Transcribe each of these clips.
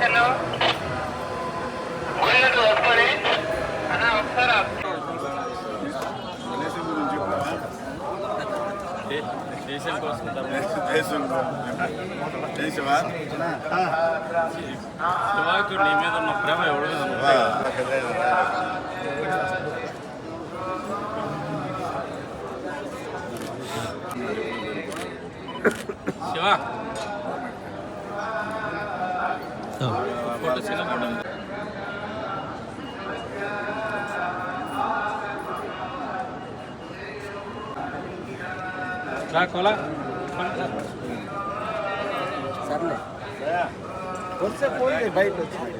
Hello గుడిగట్టు వస్తుంది అన్న ఒకసారి దేశం కోసం శివాకు నీ మీద ఉన్న ప్రేమ ఎవరి మీద శివ ఫోటో చిన్న ఫోటో కోలా సర్లే వస్తే పోయి బయట వచ్చింది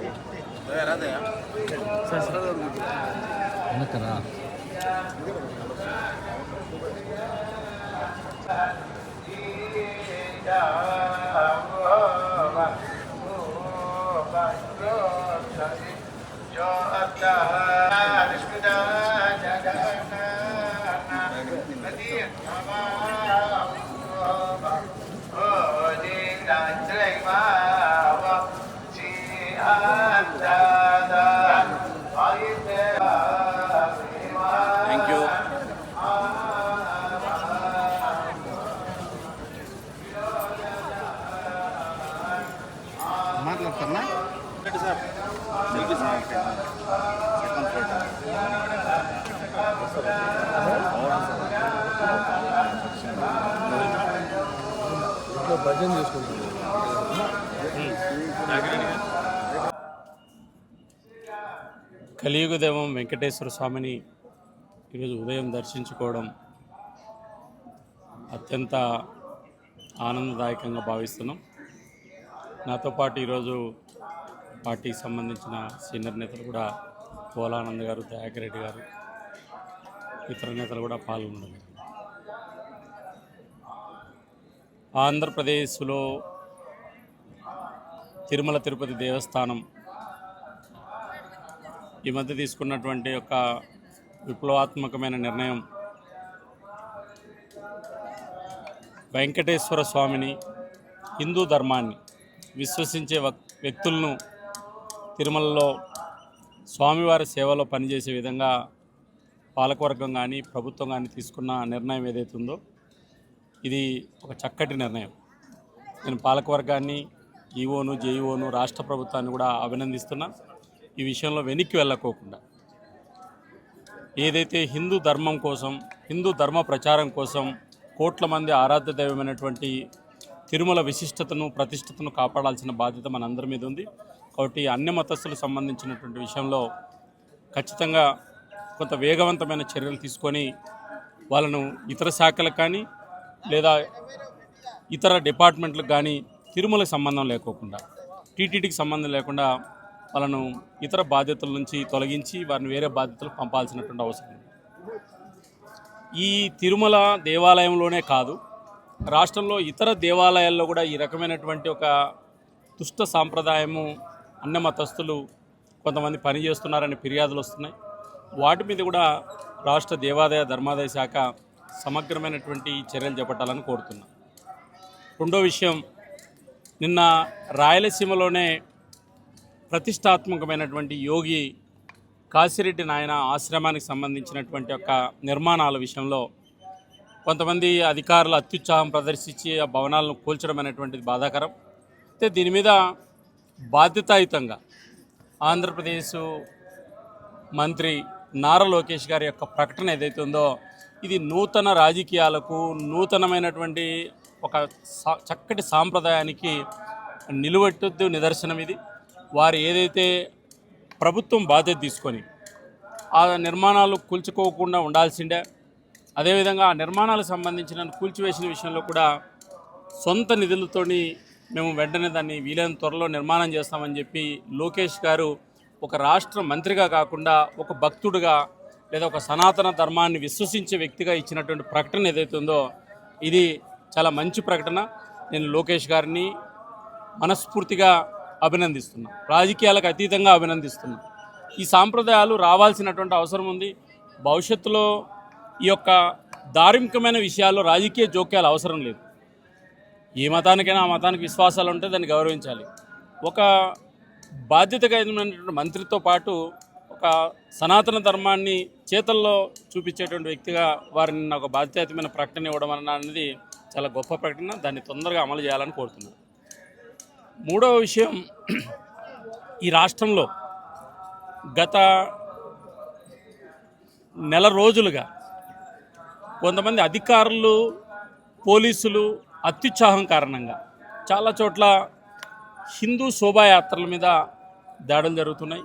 కదా థ్యాంక్ యూ. మాట్లాడుతున్నా sir selfie sir second photo భజన చేసుకుంటున్నాను. కలియుగ దైవం వెంకటేశ్వర స్వామిని ఈరోజు ఉదయం దర్శించుకోవడం అత్యంత ఆనందదాయకంగా భావిస్తున్నాం. నాతో పాటు ఈరోజు పార్టీకి సంబంధించిన సీనియర్ నేతలు కూడా పోలానంద్ గారు, దయాకర్ రెడ్డి గారు, ఇతర నేతలు కూడా పాల్గొన్నారు. ఆంధ్రప్రదేశ్లో తిరుమల తిరుపతి దేవస్థానం ఈ మధ్య తీసుకున్నటువంటి ఒక విప్లవాత్మకమైన నిర్ణయం వెంకటేశ్వర స్వామిని, హిందూ ధర్మాన్ని విశ్వసించే వ్యక్తులను తిరుమలలో స్వామివారి సేవలో పనిచేసే విధంగా పాలకవర్గం కానీ ప్రభుత్వం కానీ తీసుకున్న నిర్ణయం ఏదైతే ఉందో ఇది ఒక చక్కటి నిర్ణయం. నేను పాలకవర్గాన్ని, ఈఓను, జేఈఓను, రాష్ట్ర ప్రభుత్వాన్ని కూడా అభినందిస్తున్నా. ఈ విషయంలో వెనక్కి వెళ్ళకోకుండా ఏదైతే హిందూ ధర్మం కోసం, హిందూ ధర్మ ప్రచారం కోసం కోట్ల మంది ఆరాధ్య దైవమైనటువంటి తిరుమల విశిష్టతను, ప్రతిష్టతను కాపాడాల్సిన బాధ్యత మనందరి మీద ఉంది. కాబట్టి అన్ని మతస్థులకు సంబంధించినటువంటి విషయంలో ఖచ్చితంగా కొంత వేగవంతమైన చర్యలు తీసుకొని వాళ్ళను ఇతర శాఖలకు కానీ లేదా ఇతర డిపార్ట్మెంట్లకు కానీ తిరుమలకు సంబంధం లేకోకుండా, టీటీడీకి సంబంధం లేకుండా వాళ్ళను ఇతర బాధ్యతల నుంచి తొలగించి వారిని వేరే బాధ్యతలకు పంపాల్సినటువంటి అవసరం ఉంది. ఈ తిరుమల దేవాలయంలోనే కాదు, రాష్ట్రంలో ఇతర దేవాలయాల్లో కూడా ఈ రకమైనటువంటి ఒక దుష్ట సాంప్రదాయము అన్న మతస్థులు కొంతమంది పనిచేస్తున్నారని ఫిర్యాదులు వస్తున్నాయి. వాటి మీద కూడా రాష్ట్ర దేవాదాయ ధర్మాదాయ శాఖ సమగ్రమైనటువంటి చర్యలు చేపట్టాలని కోరుతున్నాం. రెండో విషయం, నిన్న రాయలసీమలోనే ప్రతిష్టాత్మకమైనటువంటి యోగి కాశిరెడ్డి నాయన ఆశ్రమానికి సంబంధించినటువంటి ఒక నిర్మాణాల విషయంలో కొంతమంది అధికారులు అత్యుత్సాహం ప్రదర్శించి ఆ భవనాలను కూల్చడం అనేటువంటిది బాధాకరం. అయితే దీని మీద బాధ్యతాయుతంగా ఆంధ్రప్రదేశ్ మంత్రి నారా లోకేష్ గారి యొక్క ప్రకటన ఏదైతే ఉందో ఇది నూతన రాజకీయాలకు, నూతనమైనటువంటి ఒక చక్కటి సాంప్రదాయానికి నిలువెట్టు నిదర్శనం ఇది. వారు ఏదైతే ప్రభుత్వం బాధ్యత తీసుకొని ఆ నిర్మాణాలు కూల్చుకోకుండా ఉండాల్సిందే, అదేవిధంగా ఆ నిర్మాణాలకు సంబంధించిన కూల్చివేసిన విషయంలో కూడా సొంత నిధులతోని మేము వెంటనే దాన్ని వీలైన త్వరలో నిర్మాణం చేస్తామని చెప్పి లోకేష్ గారు ఒక రాష్ట్ర మంత్రిగా కాకుండా ఒక భక్తుడిగా లేదా ఒక సనాతన ధర్మాన్ని విశ్వసించే వ్యక్తిగా ఇచ్చినటువంటి ప్రకటన ఏదైతే ఉందో ఇది చాలా మంచి ప్రకటన. నేను లోకేష్ గారిని మనస్ఫూర్తిగా అభినందిస్తున్నా, రాజకీయాలకు అతీతంగా అభినందిస్తున్నా. ఈ సాంప్రదాయాలు రావాల్సినటువంటి అవసరం ఉంది. భవిష్యత్తులో ఈ యొక్క ధార్మికమైన విషయాల్లో రాజకీయ జోక్యాలు అవసరం లేదు. ఏ మతానికైనా ఆ మతానికి విశ్వాసాలు ఉంటే దాన్ని గౌరవించాలి. ఒక బాధ్యత కలిగినటువంటి మంత్రితో పాటు ఒక సనాతన ధర్మాన్ని చేతల్లో చూపించేటువంటి వ్యక్తిగా వారిని నాకు బాధ్యతమైన ప్రకటన ఇవ్వడం అనేది చాలా గొప్ప ప్రకటన. దాన్ని తొందరగా అమలు చేయాలని కోరుతున్నాను. మూడవ విషయం, ఈ రాష్ట్రంలో గత నెల రోజులుగా కొంతమంది అధికారులు, పోలీసులు అత్యుత్సాహం కారణంగా చాలా చోట్ల హిందూ శోభాయాత్రల మీద దాడులు జరుగుతున్నాయి.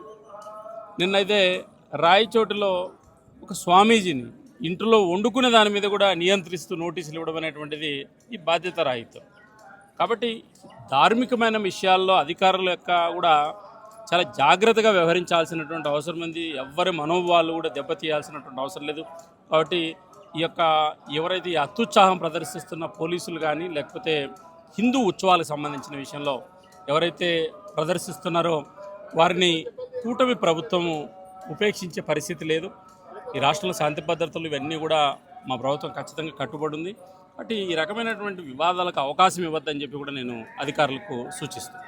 నిన్నైతే రాయచోటిలో ఒక స్వామీజీని ఇంట్లో వండుకునే దాని మీద కూడా నియంత్రిస్తూ నోటీసులు ఇవ్వడం అనేటువంటిది ఈ బాధ్యత రాహిత్యం. కాబట్టి ధార్మికమైన విషయాల్లో అధికారుల యొక్క కూడా చాలా జాగ్రత్తగా వ్యవహరించాల్సినటువంటి అవసరం ఉంది. ఎవరి మనోభావాలు కూడా దెబ్బతీయాల్సినటువంటి అవసరం లేదు. కాబట్టి ఈ యొక్క ఎవరైతే ఈ అత్యుత్సాహం ప్రదర్శిస్తున్న పోలీసులు కానీ లేకపోతే హిందూ ఉత్సవాలకు సంబంధించిన విషయంలో ఎవరైతే ప్రదర్శిస్తున్నారో వారిని కూటమి ప్రభుత్వము ఉపేక్షించే పరిస్థితి లేదు. ఈ రాష్ట్రంలో శాంతి భద్రతలు ఇవన్నీ కూడా మా ప్రభుత్వం ఖచ్చితంగా కట్టుబడి ఉంది. కాబట్టి ఈ రకమైనటువంటి వివాదాలకు అవకాశం ఇవ్వద్దని చెప్పి కూడా నేను అధికారులకు సూచిస్తాను.